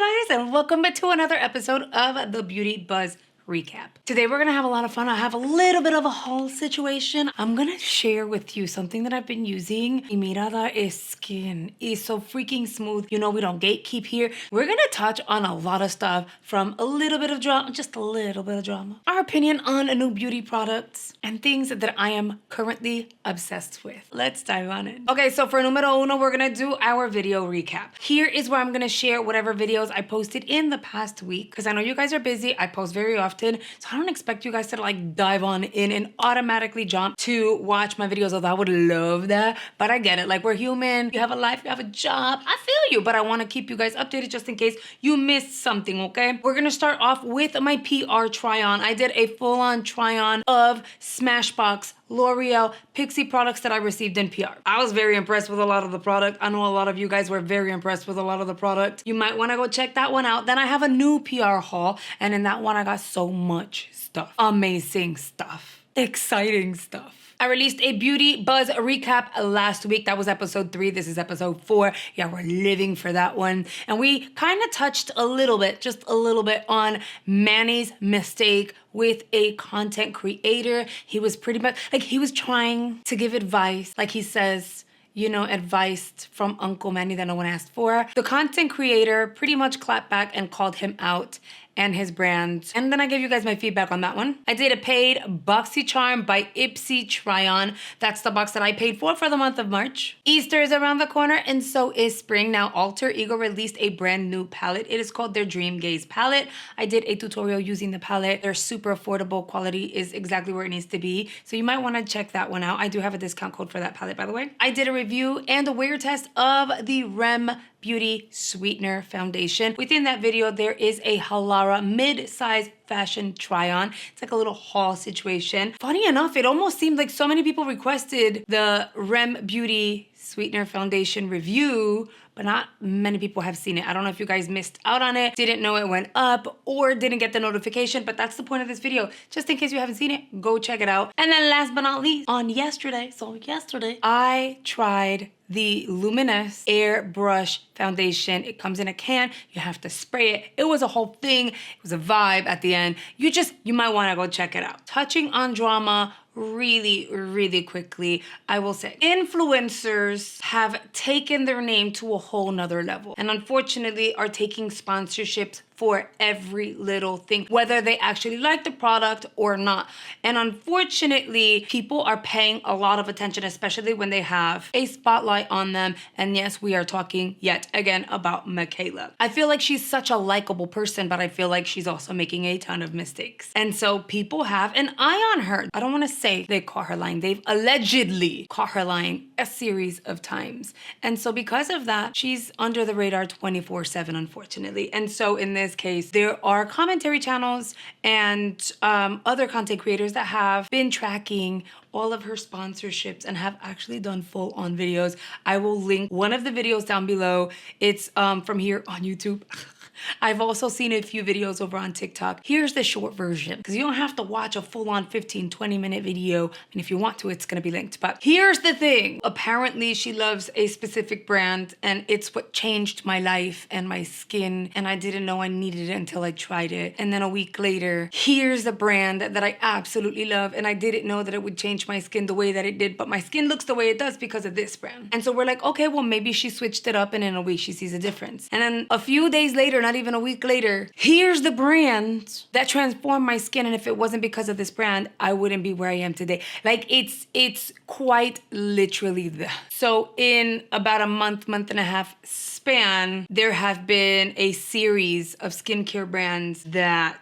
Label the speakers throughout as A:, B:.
A: guys, and welcome back to another episode of the Beauty Buzz Recap. Today we're gonna have a lot of fun. I have a little bit of a haul situation. I'm gonna share with you something that I've been using. Mi mirada es skin is so freaking smooth. You know we don't gatekeep here. We're gonna touch on a lot of stuff, from a little bit of drama, just a little bit of drama, our opinion on new beauty products, and things that I am currently obsessed with. Let's dive on in. Okay, so for numero uno, we're gonna do our video recap. Here is where I'm gonna share whatever videos I posted in the past week, because I know you guys are busy. I post very often. So I don't expect you guys to like dive on in and automatically jump to watch my videos, although I would love that. But I get it. Like, we're human. You have a life, you have a job. I feel you, but I want to keep you guys updated just in case you missed something, okay? We're going to start off with my PR try-on. I did a full-on try-on of Smashbox, L'Oreal, Pixie products that I received in PR. I was very impressed with a lot of the product. I know a lot of you guys were very impressed with a lot of the product. You might want to go check that one out. Then I have a new PR haul, and in that one I got so much stuff. Amazing stuff. Exciting stuff. I released a Beauty Buzz recap last week. That was episode 3. This is episode 4. Yeah, we're living for that one. And we kind of touched a little bit, just a little bit, on Manny's mistake with a content creator. He was pretty much, like, he was trying to give advice. Like he says, you know, advice from Uncle Manny that no one asked for. The content creator pretty much clapped back and called him out and his brand. And then I gave you guys my feedback on that one. I did a paid BoxyCharm by Ipsy try-on. That's the box that I paid for the month of March. Easter is around the corner, and so is spring. Now, Alter Ego released a brand new palette. It is called their Dream Gaze palette. I did a tutorial using the palette. They're super affordable. Quality is exactly where it needs to be. So you might want to check that one out. I do have a discount code for that palette, by the way. I did a review and a wear test of the Rem Beauty Sweetener Foundation. Within that video, there is a Halara mid-size fashion try-on. It's like a little haul situation. Funny enough, it almost seemed like so many people requested the Rem Beauty Sweetener Foundation review, but not many people have seen it. I don't know if you guys missed out on it, didn't know it went up, or didn't get the notification, but that's the point of this video. Just in case you haven't seen it, go check it out. And then last but not least, on yesterday, I tried the Luminous Airbrush Foundation. It comes in a can. You have to spray it. It was a whole thing. It was a vibe at the end. You might want to go check it out. Touching on drama really quickly, I will say influencers have taken their name to a whole nother level, and unfortunately are taking sponsorships for every little thing, whether they actually like the product or not. And unfortunately, people are paying a lot of attention, especially when they have a spotlight on them. And yes, we are talking yet again about Mikayla. I feel like she's such a likable person, but I feel like she's also making a ton of mistakes. And so people have an eye on her. I don't want to say they caught her lying. They've allegedly caught her lying a series of times. And so because of that, she's under the radar 24/7, unfortunately. And so in this case, there are commentary channels and other content creators that have been tracking all of her sponsorships and have actually done full-on videos. I will link one of the videos down below. It's from here on YouTube. I've also seen a few videos over on TikTok. Here's the short version, because you don't have to watch a full-on 15-20 minute video, and if you want to, it's gonna be linked. But here's the thing. Apparently she loves a specific brand, and it's what changed my life and my skin, and I didn't know I needed it until I tried it. And then a week later, here's a brand that I absolutely love, and I didn't know that it would change my skin the way that it did, but my skin looks the way it does because of this brand. And so we're like, okay, well, maybe she switched it up, and in a week she sees a difference. And then a few days later, not even a week later, here's the brand that transformed my skin, and if it wasn't because of this brand, I wouldn't be where I am today. Like, it's quite literally that. So in about a month and a half span, there have been a series of skincare brands that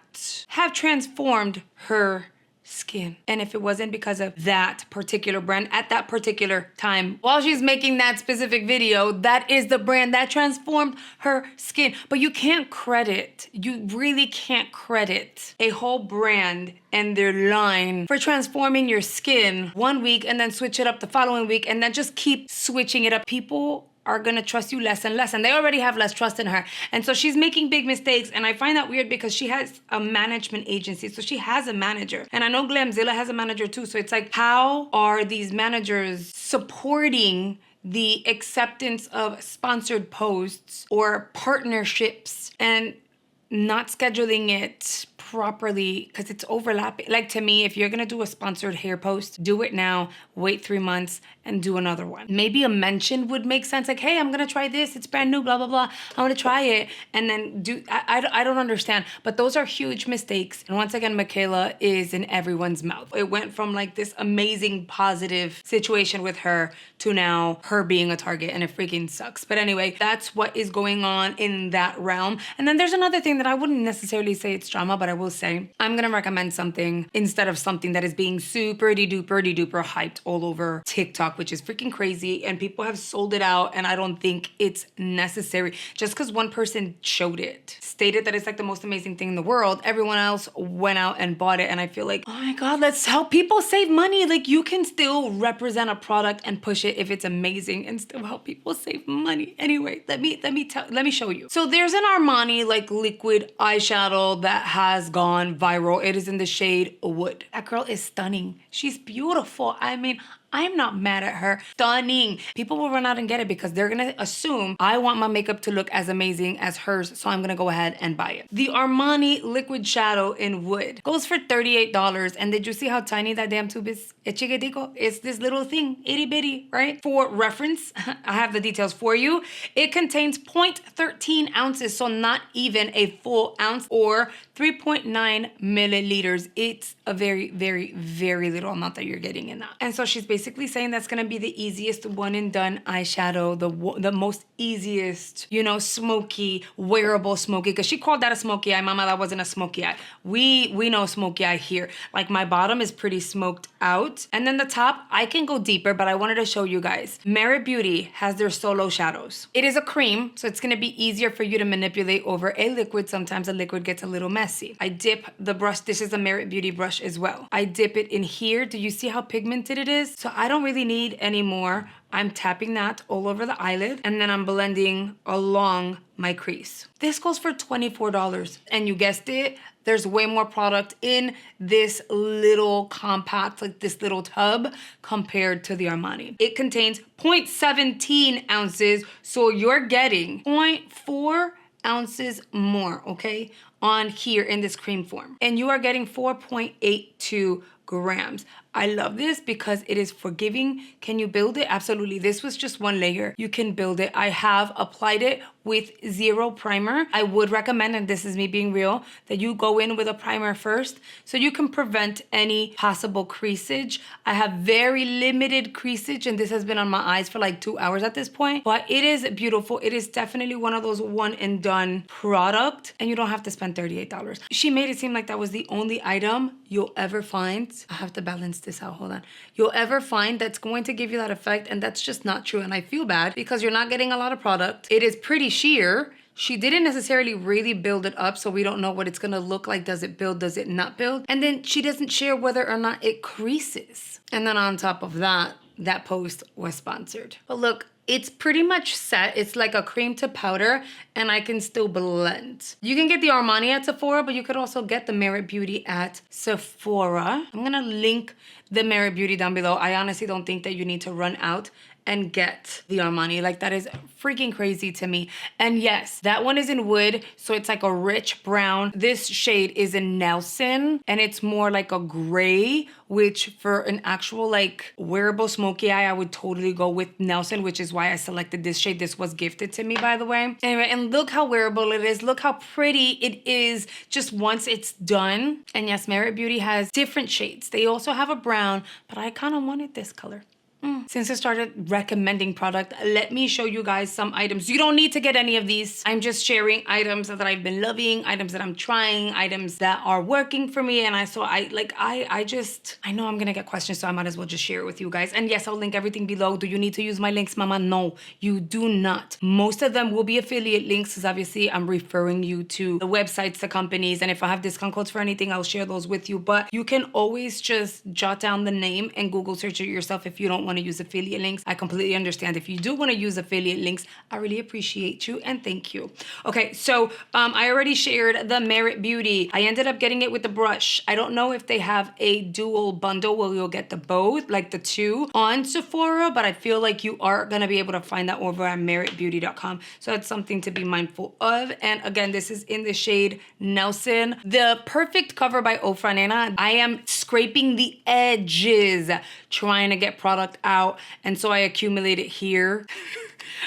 A: have transformed her skin. And if it wasn't because of that particular brand at that particular time, while she's making that specific video, that is the brand that transformed her skin. But you really can't credit a whole brand and their line for transforming your skin one week and then switch it up the following week and then just keep switching it up. People are gonna trust you less and less, and they already have less trust in her. And so she's making big mistakes, and I find that weird because she has a management agency, so she has a manager. And I know Glamzilla has a manager too, so it's like, how are these managers supporting the acceptance of sponsored posts or partnerships and not scheduling it properly because it's overlapping. Like, to me, if you're gonna do a sponsored hair post, do it now, wait 3 months and do another one. Maybe a mention would make sense, like, hey, I'm gonna try this, it's brand new, blah blah blah, I want to try it, and then do I don't understand, but those are huge mistakes. And once again, Mikayla is in everyone's mouth. It went from like this amazing positive situation with her to now her being a target, and it freaking sucks. But anyway, that's what is going on in that realm. And then there's another thing that I wouldn't necessarily say it's drama, but I will say I'm gonna recommend something instead of something that is being super duper hyped all over TikTok, which is freaking crazy, and people have sold it out, and I don't think it's necessary. Just because one person showed it, stated that it's like the most amazing thing in the world, everyone else went out and bought it, and I feel like, oh my God, let's help people save money. Like, you can still represent a product and push it if it's amazing and still help people save money. Anyway, let me show you. So there's an Armani like liquid eyeshadow that has gone viral. It is in the shade Wood. That girl is stunning. She's beautiful. I mean, I'm not mad at her. Stunning. People will run out and get it because they're gonna assume I want my makeup to look as amazing as hers, so I'm gonna go ahead and buy it. The Armani Liquid Shadow in Wood goes for $38. And did you see how tiny that damn tube is? It's chiquitico. It's this little thing, itty bitty, right? For reference, I have the details for you. It contains 0.13 ounces, so not even a full ounce, or 3.9 milliliters. It's a very little amount that you're getting in that. And so she's basically saying that's gonna be the easiest one and done eyeshadow, the most easiest, you know, smoky, wearable smoky, because she called that a smoky eye. Mama, that wasn't a smoky eye. We know smoky eye here. Like, my bottom is pretty smoked out. And then the top, I can go deeper, but I wanted to show you guys. Merit Beauty has their solo shadows. It is a cream, so it's gonna be easier for you to manipulate over a liquid. Sometimes a liquid gets a little messy. I dip the brush. This is a Merit Beauty brush as well. I dip it in here. Do you see how pigmented it is? So I don't really need any more. I'm tapping that all over the eyelid, and then I'm blending along my crease. This goes for $24. And you guessed it, there's way more product in this little compact, like this little tub, compared to the Armani. It contains 0.17 ounces, so you're getting 0.4 ounces more, okay, on here in this cream form. And you are getting 4.82 grams. I love this because it is forgiving. Can you build it? Absolutely. This was just one layer. You can build it. I have applied it with zero primer. I would recommend, and this is me being real, that you go in with a primer first so you can prevent any possible creasage. I have very limited creasage, and this has been on my eyes for like 2 hours at this point, but it is beautiful. It is definitely one of those one and done product, and you don't have to spend $38. She made it seem like that was the only item you'll ever find. I have to balance this out, hold on. You'll ever find that's going to give you that effect, and that's just not true. And I feel bad because you're not getting a lot of product. It is pretty sheer. She didn't necessarily really build it up, so we don't know what it's gonna look like. Does it build, does it not build? And then she doesn't share whether or not it creases. And then on top of that, that post was sponsored. But look, it's pretty much set. It's like a cream to powder, and I can still blend. You can get the Armani at Sephora, but you could also get the Merit Beauty at Sephora. I'm gonna link the Merit Beauty down below. I honestly don't think that you need to run out and get the Armani. Like, that is freaking crazy to me. And yes, that one is in Wood, so it's like a rich brown. This shade is in Nelson, and it's more like a gray, which for an actual like wearable smoky eye, I would totally go with Nelson, which is why I selected this shade. This was gifted to me, by the way. Anyway, and look how wearable it is. Look how pretty it is just once it's done. And yes, Merit Beauty has different shades. They also have a brown, but I kind of wanted this color. Since I started recommending product, let me show you guys some items. You don't need to get any of these. I'm just sharing items that I've been loving, items that I'm trying, items that are working for me. And I know I'm gonna get questions, so I might as well just share it with you guys. And yes, I'll link everything below. Do you need to use my links, mama? No, you do not. Most of them will be affiliate links, because obviously I'm referring you to the websites, the companies, and if I have discount codes for anything, I'll share those with you. But you can always just jot down the name and Google search it yourself if you don't want to use affiliate links, I completely understand. If you do want to use affiliate links, I really appreciate you and thank you. Okay, so I already shared the Merit Beauty. I ended up getting it with the brush. I don't know if they have a dual bundle where you'll get the both, like the two on Sephora, but I feel like you are going to be able to find that over at meritbeauty.com. So that's something to be mindful of. And again, this is in the shade Nelson. The Perfect Cover by Ofra Nena. I am scraping the edges trying to get product out, and so I accumulate it here.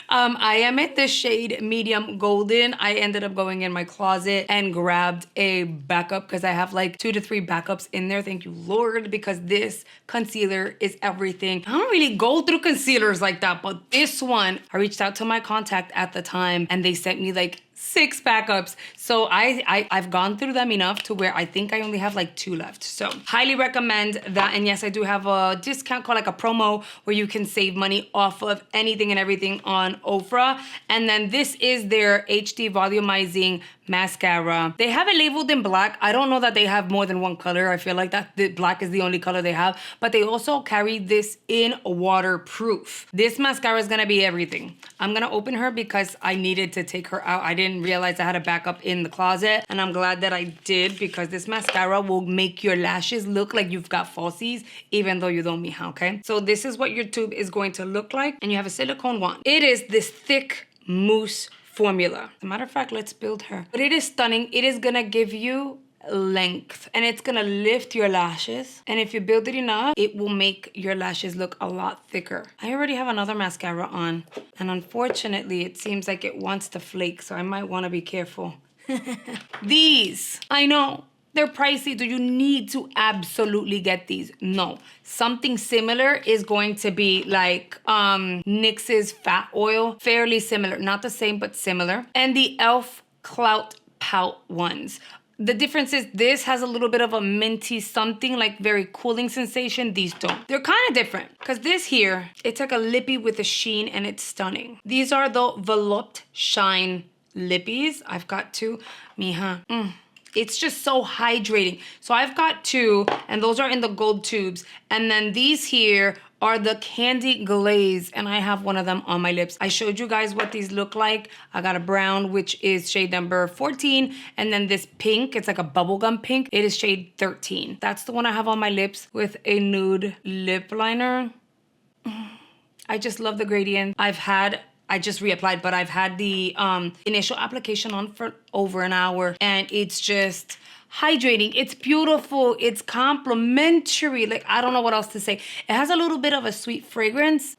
A: I am at the shade Medium Golden. I ended up going in my closet and grabbed a backup because I have like 2 to 3 backups in there. Thank you, Lord, because this concealer is everything. I don't really go through concealers like that, but this one, I reached out to my contact at the time and they sent me like 6 backups. So I've gone through them enough to where I think I only have like 2 left. So highly recommend that. And yes, I do have a discount called like a promo where you can save money off of anything and everything on Ofra. And then this is their HD volumizing mascara. They have it labeled in black. I don't know that they have more than one color. I feel like that the black is the only color they have, but they also carry this in waterproof. This mascara is gonna be everything. I'm gonna open her because I needed to take her out. I didn't realize I had a backup in the closet, and I'm glad that I did because this mascara will make your lashes look like you've got falsies, even though you don't, mija, okay? So this is what your tube is going to look like, and you have a silicone wand. It is this thick mousse formula. As a matter of fact, let's build her. But it is stunning. It is gonna give you length and it's gonna lift your lashes. And if you build it enough, it will make your lashes look a lot thicker. I already have another mascara on, and unfortunately, it seems like it wants to flake, so I might wanna be careful. These, I know, they're pricey. Do you need to absolutely get these? No. Something similar is going to be like NYX's Fat Oil. Fairly similar. Not the same, but similar. And the e.l.f. Clout Pout ones. The difference is this has a little bit of a minty something, like very cooling sensation. These don't. They're kind of different because this here, it's like a lippy with a sheen and it's stunning. These are the Volupte Shine Lippies. I've got 2. Mija. It's just so hydrating. So I've got 2, and those are in the gold tubes. And then these here are the Candy Glaze, and I have one of them on my lips. I showed you guys what these look like. I got a brown, which is shade number 14, and then this pink, it's like a bubblegum pink. It is shade 13. That's the one I have on my lips with a nude lip liner. I just love the gradient. I just reapplied, but I've had the initial application on for over an hour, and it's just hydrating. It's beautiful. It's complimentary. Like, I don't know what else to say. It has a little bit of a sweet fragrance.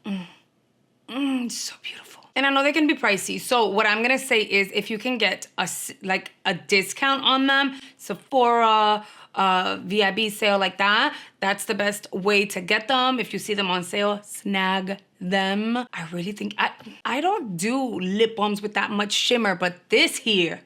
A: It's so beautiful. And I know they can be pricey. So what I'm gonna say is if you can get a discount on them, Sephora, VIB sale like that, that's the best way to get them. If you see them on sale, snag them. I really think, I don't do lip balms with that much shimmer, but this here,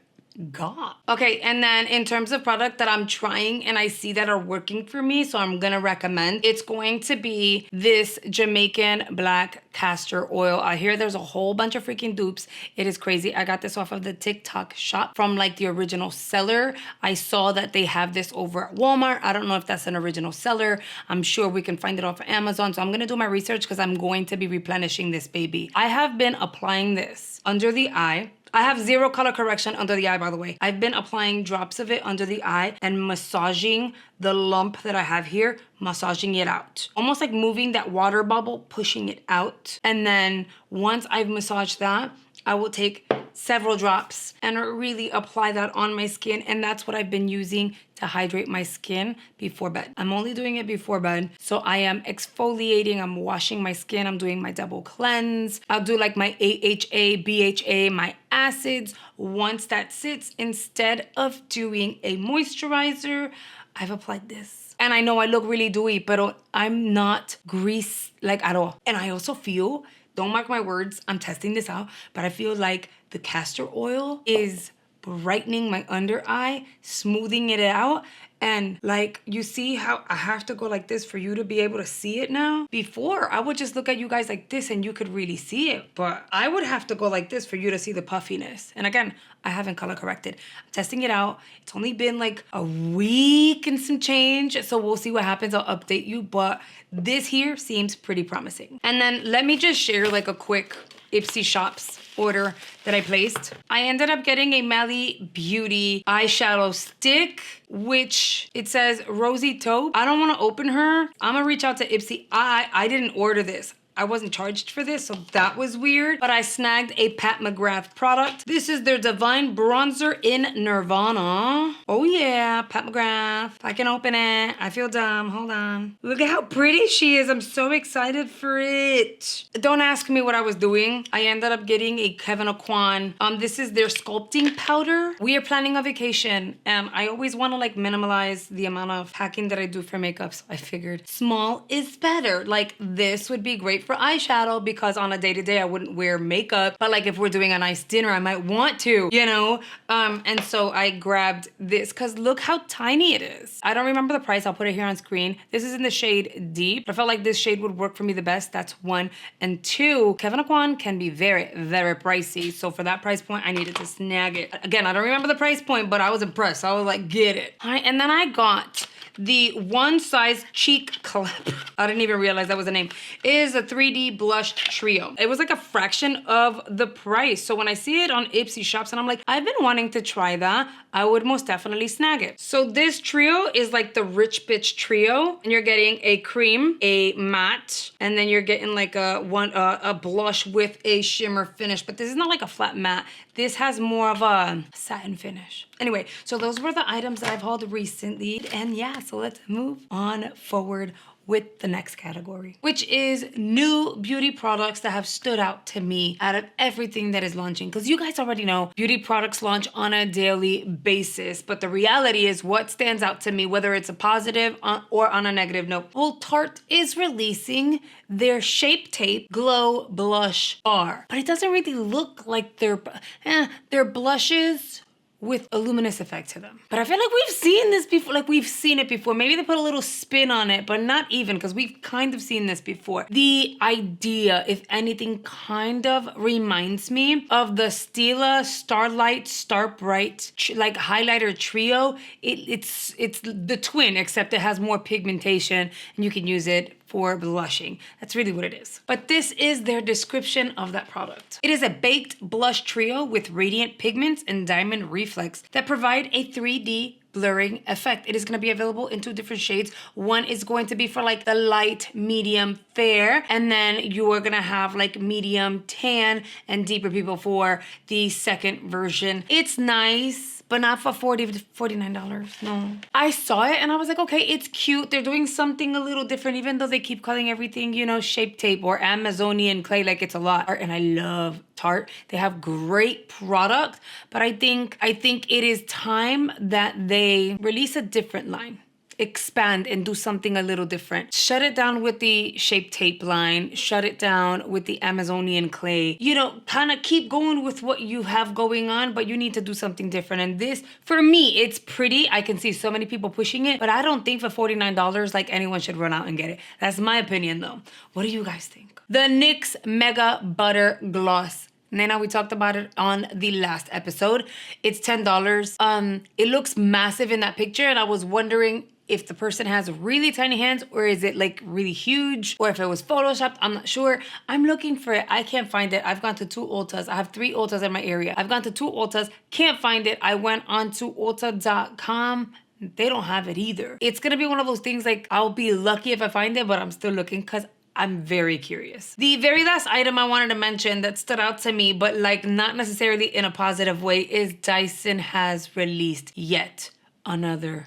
A: God. Okay, and then in terms of product that I'm trying and I see that are working for me, so I'm gonna recommend, it's going to be this Jamaican black castor oil. I hear there's a whole bunch of freaking dupes. It is crazy. I got this off of the TikTok shop from like the original seller. I saw that they have this over at Walmart. I don't know if that's an original seller. I'm sure we can find it off of Amazon. So I'm gonna do my research because I'm going to be replenishing this baby. I have been applying this under the eye. I have 0 color correction under the eye, by the way. I've been applying drops of it under the eye and massaging the lump that I have here, massaging it out. Almost like moving that water bubble, pushing it out. And then once I've massaged that, I will take several drops and really apply that on my skin. And that's what I've been using to hydrate my skin before bed. I'm only doing it before bed. So I am exfoliating, I'm washing my skin, I'm doing my double cleanse. I'll do like my AHA, BHA, my acids. Once that sits, instead of doing a moisturizer, I've applied this. And I know I look really dewy, but I'm not grease like at all. And I also feel, don't mark my words, I'm testing this out, but I feel like the castor oil is brightening my under eye, smoothing it out. And like, you see how I have to go like this for you to be able to see it now? Before, I would just look at you guys like this and you could really see it. But I would have to go like this for you to see the puffiness. And again, I haven't color corrected. I'm testing it out. It's only been like a week and some change. So we'll see what happens. I'll update you. But this here seems pretty promising. And then let me just share like a quick Ipsy Shops order that I placed. I ended up getting a Melly Beauty eyeshadow stick, which it says Rosy Taupe. I don't want to open her. I'm gonna reach out to Ipsy. I didn't order this. I wasn't charged for this, so that was weird. But I snagged a Pat McGrath product. This is their Divine Bronzer in Nirvana. Oh yeah, Pat McGrath. I can open it. I feel dumb. Hold on. Look at how pretty she is. I'm so excited for it. Don't ask me what I was doing. I ended up getting a Kevyn Aucoin. This is their sculpting powder. We are planning a vacation, and I always want to like minimalize the amount of packing that I do for makeup, so I figured small is better. Like this would be great for eyeshadow because on a day-to-day I wouldn't wear makeup, but like if we're doing a nice dinner I might want to, you know. And so I grabbed this because look how tiny it is. I don't remember the price. I'll put it here on screen. This is in the shade Deep. I felt like this shade would work for me the best. That's one. And two, Kevyn Aucoin can be very, very pricey. So for that price point, I needed to snag it. Again, I don't remember the price point, but I was impressed. I was like, get it. All right, and then I got the One Size Cheek Collab. I didn't even realize that was the name. It is a 3D blush trio. It was like a fraction of the price. So when I see it on Ipsy Shops and I'm like, I've been wanting to try that, I would most definitely snag it. So this trio is like the Rich Bitch Trio. And you're getting a cream, a matte, and then you're getting like a blush with a shimmer finish. But this is not like a flat matte. This has more of a satin finish. Anyway, so those were the items that I've hauled recently. And yeah, so let's move on forward with the next category, which is new beauty products that have stood out to me out of everything that is launching. Because you guys already know beauty products launch on a daily basis, but the reality is what stands out to me, whether it's a positive or on a negative note. Well, Tarte is releasing their Shape Tape Glow Blush Bar, but it doesn't really look like their blushes with a luminous effect to them. But I feel like we've seen this before, like we've seen it before. Maybe they put a little spin on it, but not even, because we've kind of seen this before. The idea, if anything, kind of reminds me of the Stila Starlight Star Bright like highlighter trio. It's the twin, except it has more pigmentation and you can use it for blushing. That's really what it is. But this is their description of that product. It is a baked blush trio with radiant pigments and diamond reflex that provide a 3D blurring effect. It is going to be available in 2 different shades. One is going to be for like the light, medium, fair, and then you are going to have like medium tan and deeper people for the second version. It's nice, but not for $40 to $49, no. I saw it and I was like, okay, it's cute. They're doing something a little different, even though they keep calling everything, you know, Shape Tape or Amazonian clay, like it's a lot. And I love Tarte. They have great product, but I think it is time that they release a different line. Expand and do something a little different. Shut it down with the Shape Tape line. Shut it down with the Amazonian clay. You know, kind of keep going with what you have going on, but you need to do something different. And this, for me, it's pretty. I can see so many people pushing it, but I don't think for $49, like anyone should run out and get it. That's my opinion though. What do you guys think? The NYX Mega Butter Gloss. Nana, we talked about it on the last episode. It's $10. It looks massive in that picture, and I was wondering if the person has really tiny hands or is it like really huge, or if it was photoshopped. I'm not sure. I'm looking for it. I can't find it. I've gone to 2 Ultas. I have 3 Ultas in my area. I've gone to 2 Ultas, can't find it. I went on to Ulta.com. They don't have it either. It's gonna be one of those things like I'll be lucky if I find it, but I'm still looking because I'm very curious. The very last item I wanted to mention that stood out to me, but like not necessarily in a positive way, is Dyson has released yet another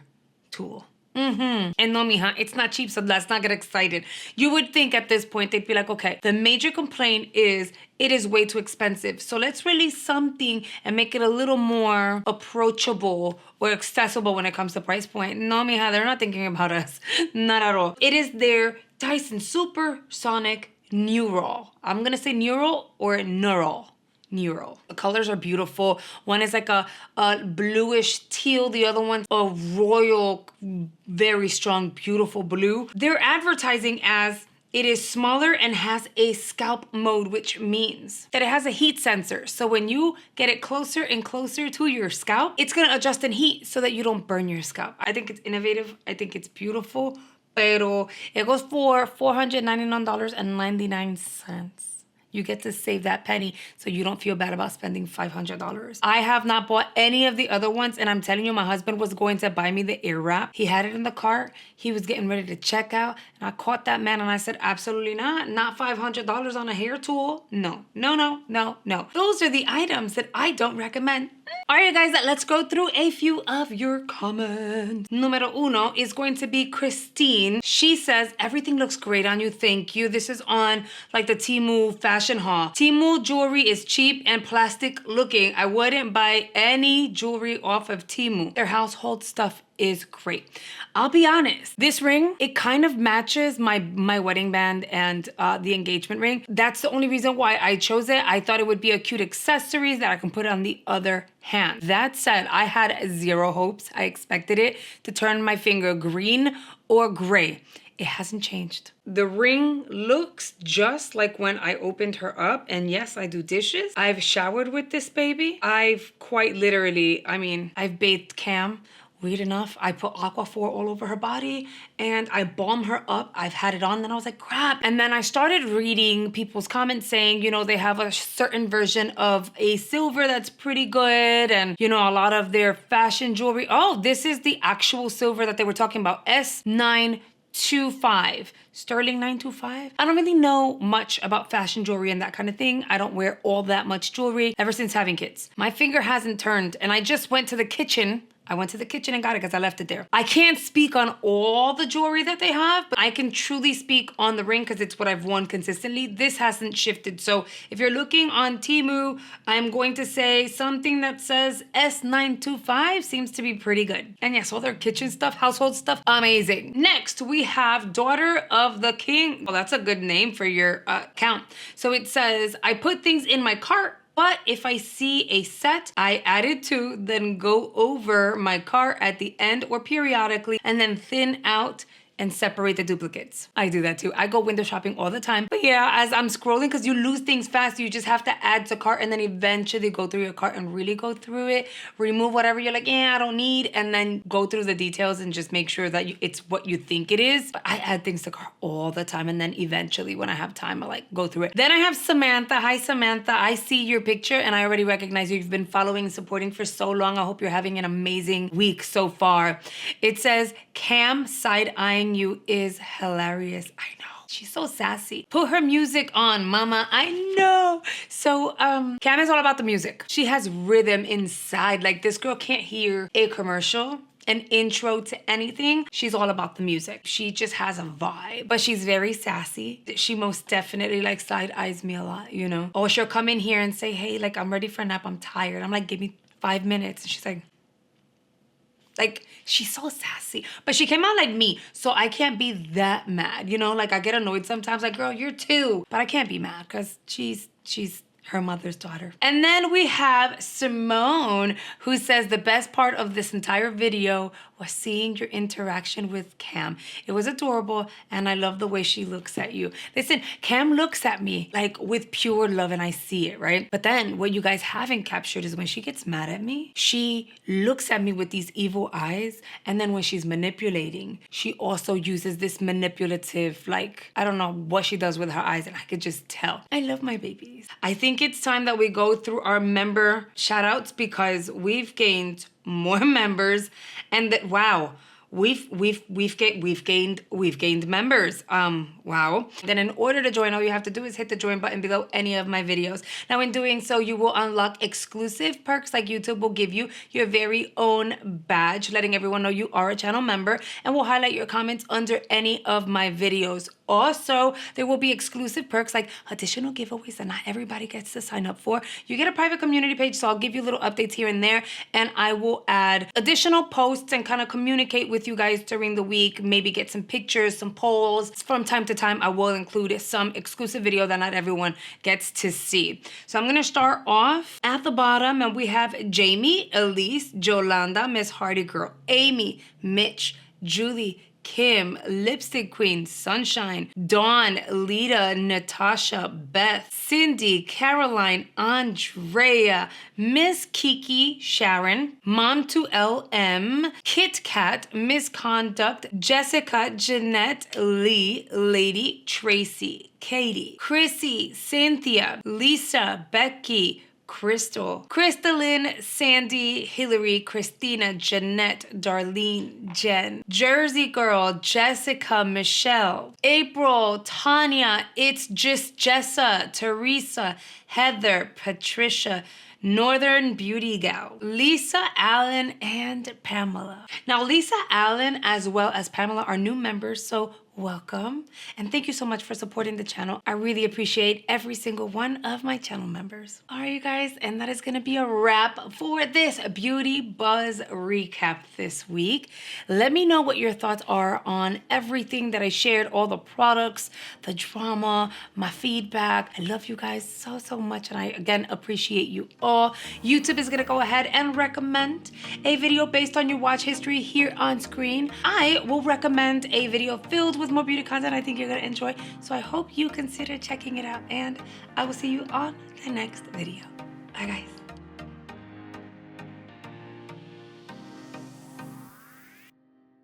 A: tool. And no, mija, it's not cheap, so let's not get excited. You would think at this point they'd be like, okay, the major complaint is it is way too expensive, so let's release something and make it a little more approachable or accessible when it comes to price point. No, mija, they're not thinking about us. Not at all. It is their Dyson Supersonic Neural. I'm gonna say neural or neural. neural. The colors are beautiful. One is like a bluish teal. The other one's a royal, very strong, beautiful blue. They're advertising as it is smaller and has a scalp mode, which means that it has a heat sensor. So when you get it closer and closer to your scalp, it's gonna adjust in heat so that you don't burn your scalp. I think it's innovative. I think it's beautiful. Pero it goes for $499.99. You get to save that penny so you don't feel bad about spending $500. I have not bought any of the other ones, and I'm telling you, my husband was going to buy me the ear wrap. He had it in the cart. He was getting ready to check out, and I caught that man and I said, absolutely not. Not $500 on a hair tool. No, no, no, no, no. Those are the items that I don't recommend. All right, guys, let's go through a few of your comments. Numero uno is going to be Christine. She says, everything looks great on you. Thank you. This is on like the Temu fashion haul. Temu jewelry is cheap and plastic looking. I wouldn't buy any jewelry off of Temu. Their household stuff is great. I'll be honest, this ring, it kind of matches my wedding band and the engagement ring. That's the only reason why I chose it. I thought it would be a cute accessory that I can put on the other hand. That said, I had zero hopes. I expected it to turn my finger green or gray. It hasn't changed. The ring looks just like when I opened her up. And yes, I do dishes. I've showered with this baby. I've quite literally, I've bathed Cam. Weird enough, I put Aquaphor all over her body and I balm her up. I've had it on, then I was like, crap. And then I started reading people's comments saying, you know, they have a certain version of a silver that's pretty good. And, you know, a lot of their fashion jewelry. Oh, this is the actual silver that they were talking about. S925. Sterling 925. I don't really know much about fashion jewelry and that kind of thing. I don't wear all that much jewelry ever since having kids. My finger hasn't turned and I just went to the kitchen. I went to the kitchen and got it because I left it there. I can't speak on all the jewelry that they have, but I can truly speak on the ring because it's what I've worn consistently. This hasn't shifted. So if you're looking on Temu, I'm going to say something that says S925 seems to be pretty good. And yes, all their kitchen stuff, household stuff, amazing. Next, we have Daughter of the King. Well, that's a good name for your account. So it says, I put things in my cart, but if I see a set, I add it to, then go over my cart at the end or periodically, and then thin out and separate the duplicates. I do that too. I go window shopping all the time. But yeah, as I'm scrolling, because you lose things fast, you just have to add to cart and then eventually go through your cart and really go through it, remove whatever you're like, yeah, I don't need, and then go through the details and just make sure that it's what you think it is. But I add things to cart all the time, and then eventually when I have time, I like go through it. Then I have Samantha. Hi, Samantha. I see your picture and I already recognize you. You've been following and supporting for so long. I hope you're having an amazing week so far. It says, Cam side-eyeing you is hilarious. I know. She's so sassy. Put her music on, mama. I know. So, Cam is all about the music. She has rhythm inside. Like, this girl can't hear a commercial, an intro to anything. She's all about the music. She just has a vibe, but she's very sassy. She most definitely like side eyes me a lot, you know? Or she'll come in here and say, hey, like, I'm ready for a nap. I'm tired. I'm like, give me 5 minutes. And she's like, she's so sassy. But she came out like me, so I can't be that mad. You know, like I get annoyed sometimes, like, girl, you're two. But I can't be mad because she's her mother's daughter. And then we have Simone, who says the best part of this entire video was seeing your interaction with Cam. It was adorable, and I love the way she looks at you. Listen, Cam looks at me like with pure love, and I see it, right? But then what you guys haven't captured is when she gets mad at me, she looks at me with these evil eyes, and then when she's manipulating, she also uses this manipulative, like, I don't know what she does with her eyes, and I could just tell. I love my babies. I think it's time that we go through our member shout outs because we've gained more members, and that wow, we've gained members. Wow. Then in order to join, all you have to do is hit the join button below any of my videos. Now in doing so, you will unlock exclusive perks like YouTube will give you your very own badge, letting everyone know you are a channel member, and will highlight your comments under any of my videos. Also, there will be exclusive perks like additional giveaways that not everybody gets to sign up for. You get a private community page, so I'll give you little updates here and there, and I will add additional posts and kind of communicate with you guys during the week, maybe get some pictures, some polls. From time to time, I will include some exclusive video that not everyone gets to see. So I'm gonna start off at the bottom, and we have Jamie, Elise, Jolanda, Miss Hardy Girl, Amy, Mitch, Julie, Kim, Lipstick Queen, Sunshine, Dawn, Lita, Natasha, Beth, Cindy, Caroline, Andrea, Miss Kiki, Sharon, Mom to LM, Kit Kat, Misconduct, Jessica, Jeanette, Lee, Lady, Tracy, Katie, Chrissy, Cynthia, Lisa, Becky, Crystal, Crystalline, Sandy, Hillary, Christina, Jeanette, Darlene, Jen, Jersey Girl, Jessica, Michelle, April, Tanya, It's Just Jessa, Teresa, Heather, Patricia, Northern Beauty Gal, Lisa Allen, and Pamela. Now, Lisa Allen as well as Pamela are new members, so welcome. And thank you so much for supporting the channel. I really appreciate every single one of my channel members. All right, you guys, and that is gonna be a wrap for this Beauty Buzz recap this week. Let me know what your thoughts are on everything that I shared, all the products, the drama, my feedback. I love you guys so, so much, and I, again, appreciate you all. YouTube is gonna go ahead and recommend a video based on your watch history here on screen. I will recommend a video filled with more beauty content I think you're gonna enjoy. So I hope you consider checking it out, and I will see you on the next video. Bye, guys.